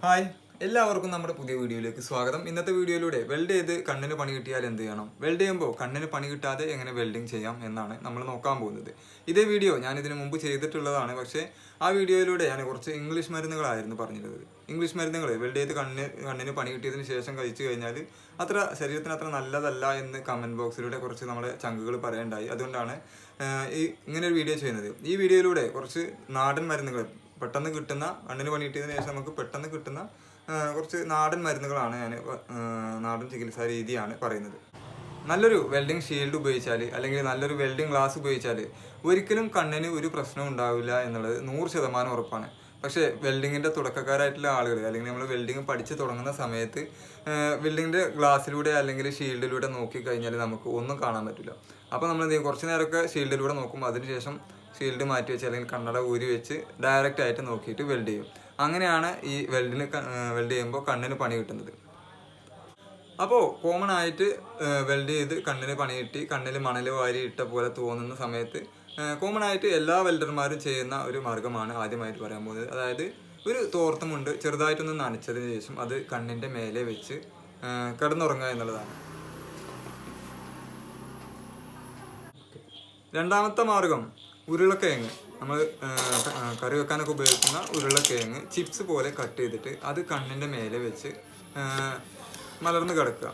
Hi, എല്ലാവർക്കും നമ്മുടെ പുതിയ വീഡിയോയിലേക്ക് സ്വാഗതം. ഇന്നത്തെ വീഡിയോയിലൂടെ വെൽഡ് ചെയ്ത് കണ്ണിന് പണി കിട്ടിയാൽ എന്ത് ചെയ്യണം, വെൽഡ് ചെയ്യുമ്പോൾ കണ്ണിന് പണി കിട്ടാതെ എങ്ങനെ വെൽഡിങ് ചെയ്യാം എന്നാണ് നമ്മൾ നോക്കാൻ പോകുന്നത്. ഇതേ വീഡിയോ ഞാൻ ഇതിനു മുമ്പ് ചെയ്തിട്ടുള്ളതാണ്. പക്ഷേ ആ വീഡിയോയിലൂടെ ഞാൻ കുറച്ച് ഇംഗ്ലീഷ് മരുന്നുകളായിരുന്നു പറഞ്ഞിരുന്നത്. ഇംഗ്ലീഷ് മരുന്നുകൾ വെൽഡ് ചെയ്ത് കണ്ണിന് പണി കിട്ടിയതിന് ശേഷം കഴിച്ചു കഴിഞ്ഞാൽ ശരീരത്തിന് അത്ര നല്ലതല്ല എന്ന് കമൻറ്റ് ബോക്സിലൂടെ കുറച്ച് നമ്മുടെ ചങ്കുകൾ പറയണ്ടായി. അതുകൊണ്ടാണ് ഇങ്ങനെ ഒരു വീഡിയോ ചെയ്യുന്നത്. ഈ വീഡിയോയിലൂടെ കുറച്ച് നാടൻ മരുന്നുകൾ പെട്ടെന്ന് കിട്ടുന്ന, കണ്ണിന് പണി കിട്ടിയതിന് ശേഷം നമുക്ക് പെട്ടെന്ന് കിട്ടുന്ന കുറച്ച് നാടൻ മരുന്നുകളാണ് നാടൻ ചികിത്സാ രീതിയാണ് പറയുന്നത്. നല്ലൊരു വെൽഡിങ് ഷീൽഡ് ഉപയോഗിച്ചാൽ അല്ലെങ്കിൽ നല്ലൊരു വെൽഡിങ് ഗ്ലാസ് ഉപയോഗിച്ചാൽ ഒരിക്കലും കണ്ണിന് ഒരു പ്രശ്നം ഉണ്ടാവില്ല എന്നുള്ളത് 100% ഉറപ്പാണ്. പക്ഷേ വെൽഡിങ്ങിൻ്റെ തുടക്കക്കാരായിട്ടുള്ള ആളുകൾ അല്ലെങ്കിൽ നമ്മൾ വെൽഡിങ് പഠിച്ച് തുടങ്ങുന്ന സമയത്ത് വെൽഡിങ്ങിൻ്റെ ഗ്ലാസ്സിലൂടെ അല്ലെങ്കിൽ ഷീൽഡിലൂടെ നോക്കിക്കഴിഞ്ഞാൽ നമുക്ക് ഒന്നും കാണാൻ പറ്റില്ല. അപ്പോൾ നമ്മൾ എന്ത് ചെയ്യും, കുറച്ച് നേരമൊക്കെ ഷീൽഡിലൂടെ നോക്കും, അതിനുശേഷം ഷീൽഡ് മാറ്റി വെച്ച് അല്ലെങ്കിൽ കണ്ണട ഊരി വെച്ച് ഡയറക്റ്റ് ആയിട്ട് നോക്കിയിട്ട് വെൽഡ് ചെയ്യും. അങ്ങനെയാണ് ഈ വെൽഡ് ചെയ്യുമ്പോൾ കണ്ണിന് പണി കിട്ടുന്നത്. അപ്പോൾ കോമൺ ആയിട്ട് വെൽഡ് ചെയ്ത് കണ്ണിന് പണി കിട്ടി, കണ്ണിൽ മണൽ വാരി ഇട്ട പോലെ തോന്നുന്ന സമയത്ത് കോമൺ ആയിട്ട് എല്ലാ വെൽഡർമാരും ചെയ്യുന്ന ഒരു മാർഗ്ഗമാണ് ആദ്യമായിട്ട് പറയാൻ പോകുന്നത്. അതായത് ഒരു തോർത്തുമുണ്ട് ചെറുതായിട്ടൊന്ന് നനച്ചതിന് ശേഷം അത് കണ്ണിൻ്റെ മേലെ വെച്ച് കിടന്നുറങ്ങുക എന്നുള്ളതാണ്. രണ്ടാമത്തെ മാർഗം ഉരുളക്കിഴങ്ങ്, നമ്മൾ കറി വെക്കാനൊക്കെ ഉപയോഗിക്കുന്ന ഉരുളക്കിഴങ്ങ് ചിപ്സ് പോലെ കട്ട് ചെയ്തിട്ട് അത് കണ്ണിൻ്റെ മേലെ വെച്ച് മലർന്ന് കിടക്കുക.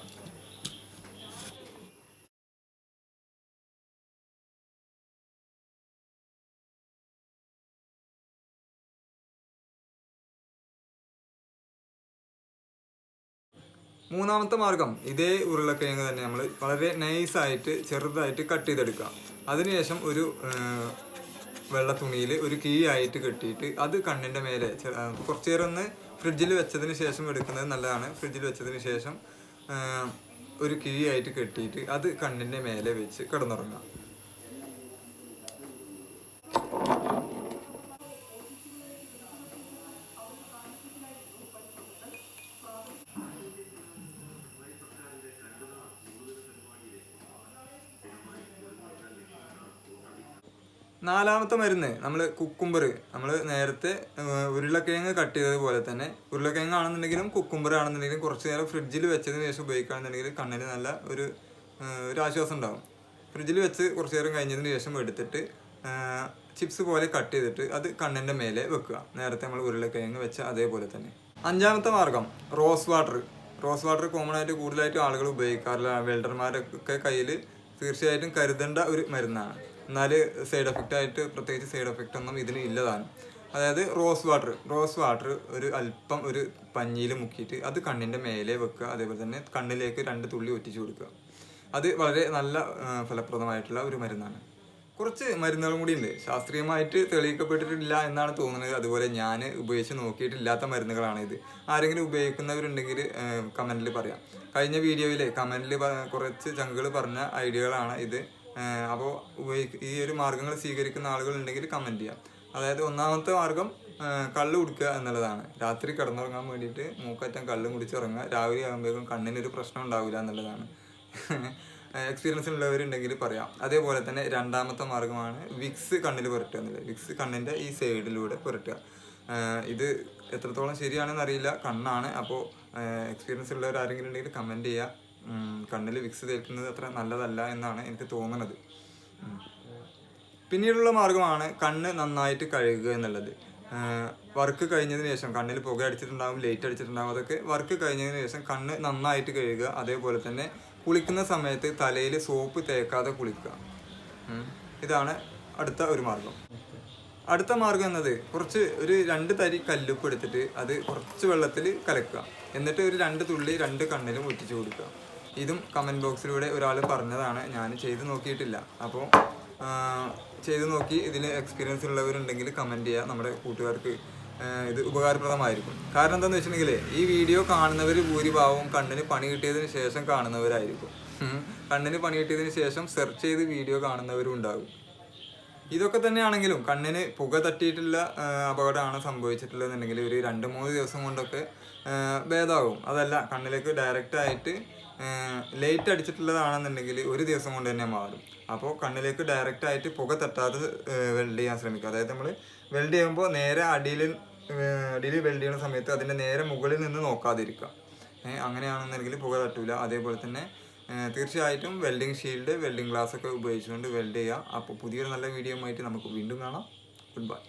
മൂന്നാമത്തെ മാർഗം ഇതേ ഉരുളക്കിഴങ്ങ് തന്നെ നമ്മൾ വളരെ നൈസായിട്ട് ചെറുതായിട്ട് കട്ട് ചെയ്തെടുക്കുക. അതിനുശേഷം ഒരു വെള്ള തുണിയിൽ ഒരു കീയായിട്ട് കെട്ടിയിട്ട് അത് കണ്ണിൻ്റെ മേലെ കുറച്ച് നേരം ഒന്ന് ഫ്രിഡ്ജിൽ വെച്ചതിന് ശേഷം എടുക്കുന്നത് നല്ലതാണ്. ഫ്രിഡ്ജിൽ വെച്ചതിന് ശേഷം ഒരു കീയായിട്ട് കെട്ടിയിട്ട് അത് കണ്ണിൻ്റെ മേലെ വെച്ച് കിടന്നുറങ്ങുക. നാലാമത്തെ മരുന്ന് നമ്മൾ കുക്കുംബർ, നമ്മൾ നേരത്തെ ഉരുളക്കിഴങ്ങ് കട്ട് ചെയ്തതുപോലെ തന്നെ ഉരുളക്കിഴങ്ങ് ആണെന്നുണ്ടെങ്കിലും കുക്കുംബർ ആണെന്നുണ്ടെങ്കിലും കുറച്ച് നേരം ഫ്രിഡ്ജിൽ വെച്ചതിന് ശേഷം ഉപയോഗിക്കുകയാണെന്നുണ്ടെങ്കിൽ കണ്ണിന് നല്ല ഒരു ആശ്വാസം ഉണ്ടാകും. ഫ്രിഡ്ജിൽ വെച്ച് കുറച്ച് നേരം കഴിഞ്ഞതിന് ശേഷം എടുത്തിട്ട് ചിപ്സ് പോലെ കട്ട് ചെയ്തിട്ട് അത് കണ്ണിൻ്റെ മേലെ വെക്കുക, നേരത്തെ നമ്മൾ ഉരുളക്കിഴങ്ങ് വെച്ച അതേപോലെ തന്നെ. അഞ്ചാമത്തെ മാർഗം റോസ് വാട്ടർ കോമൺ ആയിട്ട് കൂടുതലായിട്ട് ആളുകൾ ഉപയോഗിക്കാറില്ല. വെൽഡർമാരൊക്കെ കയ്യിൽ തീർച്ചയായിട്ടും കരുതേണ്ട ഒരു മരുന്നാണ്. എന്നാൽ പ്രത്യേകിച്ച് സൈഡ് എഫക്റ്റ് ഒന്നും ഇതിന് ഇല്ലതാണ്. അതായത് റോസ് വാട്ടർ ഒരു അല്പം ഒരു പഞ്ഞിയിൽ മുക്കിയിട്ട് അത് കണ്ണിൻ്റെ മേലെ വെക്കുക. അതേപോലെ തന്നെ കണ്ണിലേക്ക് 2 തുള്ളി ഒറ്റിച്ചു കൊടുക്കുക. അത് വളരെ നല്ല ഫലപ്രദമായിട്ടുള്ള ഒരു മരുന്നാണ്. കുറച്ച് മരുന്നുകളും കൂടി ഉണ്ട്, ശാസ്ത്രീയമായിട്ട് തെളിയിക്കപ്പെട്ടിട്ടില്ല എന്നാണ് തോന്നുന്നത്. അതുപോലെ ഞാൻ ഉപയോഗിച്ച് നോക്കിയിട്ടില്ലാത്ത മരുന്നുകളാണ് ഇത്. ആരെങ്കിലും ഉപയോഗിക്കുന്നവരുണ്ടെങ്കിൽ കമൻറ്റിൽ പറയാം. കഴിഞ്ഞ വീഡിയോയിൽ കമൻറ്റിൽ കുറച്ച് ചങ്കുകൾ പറഞ്ഞ ഐഡിയകളാണ് ഇത്. അപ്പോൾ ഈ ഒരു മാർഗ്ഗങ്ങൾ സ്വീകരിക്കുന്ന ആളുകളുണ്ടെങ്കിൽ കമൻറ്റ് ചെയ്യാം. അതായത് ഒന്നാമത്തെ മാർഗം കള്ള് കുടിക്കുക എന്നുള്ളതാണ്. രാത്രി കിടന്നുറങ്ങാൻ വേണ്ടിയിട്ട് മൂക്കറ്റം കള്ളും കുടിച്ചിറങ്ങുക, രാവിലെ ആകുമ്പോഴേക്കും കണ്ണിനൊരു പ്രശ്നം ഉണ്ടാവില്ല എന്നുള്ളതാണ്. എക്സ്പീരിയൻസ് ഉള്ളവരുണ്ടെങ്കിൽ പറയാം. അതേപോലെ തന്നെ രണ്ടാമത്തെ മാർഗ്ഗമാണ് വിക്സ് കണ്ണിൽ പുരട്ടുക എന്നുള്ളത്. വിക്സ് കണ്ണിൻ്റെ ഈ സൈഡിലൂടെ പുരട്ടുക. ഇത് എത്രത്തോളം ശരിയാണെന്ന് അറിയില്ല, കണ്ണാണ്. അപ്പോൾ എക്സ്പീരിയൻസ് ഉള്ളവർ ആരെങ്കിലും ഉണ്ടെങ്കിൽ കമൻറ്റ് ചെയ്യുക. കണ്ണിൽ വിക്സ് തേക്കുന്നത് അത്ര നല്ലതല്ല എന്നാണ് എനിക്ക് തോന്നുന്നത്. പിന്നീടുള്ള മാർഗ്ഗമാണ് കണ്ണ് നന്നായിട്ട് കഴുകുക എന്നുള്ളത്. വർക്ക് കഴിഞ്ഞതിന് ശേഷം കണ്ണിൽ പുക അടിച്ചിട്ടുണ്ടാകും, ലൈറ്റ് അടിച്ചിട്ടുണ്ടാകും, അതൊക്കെ വർക്ക് കഴിഞ്ഞതിന് ശേഷം കണ്ണ് നന്നായിട്ട് കഴുകുക. അതേപോലെ തന്നെ കുളിക്കുന്ന സമയത്ത് തലയിൽ സോപ്പ് തേക്കാതെ കുളിക്കുക. ഇതാണ് അടുത്ത ഒരു മാർഗം. അടുത്ത മാർഗം എന്നത് ഒരു 2 തരി കല്ലുപ്പ് എടുത്തിട്ട് അത് കുറച്ച് വെള്ളത്തിൽ കലക്കുക. എന്നിട്ട് ഒരു 2 തുള്ളി 2 കണ്ണിലും ഒറ്റിച്ചു കൊടുക്കുക. ഇതും കമൻറ്റ് ബോക്സിലൂടെ ഒരാൾ പറഞ്ഞതാണ്, ഞാൻ ചെയ്ത് നോക്കിയിട്ടില്ല. അപ്പോൾ ചെയ്ത് നോക്കി ഇതിൽ എക്സ്പീരിയൻസ് ഉള്ളവരുണ്ടെങ്കിൽ കമൻറ്റ് ചെയ്യുക. നമ്മുടെ കൂട്ടുകാർക്ക് ഇത് ഉപകാരപ്രദമായിരിക്കും. കാരണം എന്താണെന്ന് വെച്ചിട്ടുണ്ടെങ്കിൽ ഈ വീഡിയോ കാണുന്നവർ ഭൂരിഭാഗവും കണ്ണിന് പണി കിട്ടിയതിന് ശേഷം കാണുന്നവരായിരിക്കും. കണ്ണിന് പണി കിട്ടിയതിന് ശേഷം സെർച്ച് ചെയ്ത് വീഡിയോ കാണുന്നവരും ഉണ്ടാകും. ഇതൊക്കെ തന്നെയാണെങ്കിലും കണ്ണിന് പുക തട്ടിയിട്ടുള്ള അപകടമാണ് സംഭവിച്ചിട്ടുള്ളതെന്നുണ്ടെങ്കിൽ ഒരു 2-3 ദിവസം കൊണ്ടൊക്കെ ഭേദമാകും. അതല്ല കണ്ണിലേക്ക് ഡയറക്റ്റായിട്ട് ലൈറ്റ് അടിച്ചിട്ടുള്ളതാണെന്നുണ്ടെങ്കിൽ 1 ദിവസം കൊണ്ട് തന്നെ മാറും. അപ്പോൾ കണ്ണിലേക്ക് ഡയറക്റ്റായിട്ട് പുക തട്ടാതെ വെൽഡ് ചെയ്യാൻ ശ്രമിക്കുക. അതായത് നമ്മൾ വെൽഡ് ചെയ്യുമ്പോൾ നേരെ അടിയിൽ അടിയിൽ വെൽഡ് ചെയ്യുന്ന സമയത്ത് അതിൻ്റെ നേരെ മുകളിൽ നിന്ന് നോക്കാതിരിക്കുക. അങ്ങനെയാണെന്നുണ്ടെങ്കിൽ പുക തട്ടൂല. അതേപോലെ തന്നെ തീർച്ചയായിട്ടും വെൽഡിങ് ഷീൽഡ്, വെൽഡിങ് ഗ്ലാസ് ഒക്കെ ഉപയോഗിച്ചുകൊണ്ട് വെൽഡ് ചെയ്യുക. അപ്പോൾ പുതിയൊരു നല്ല വീഡിയോ ആയിട്ട് നമുക്ക് വീണ്ടും കാണാം. Good bye.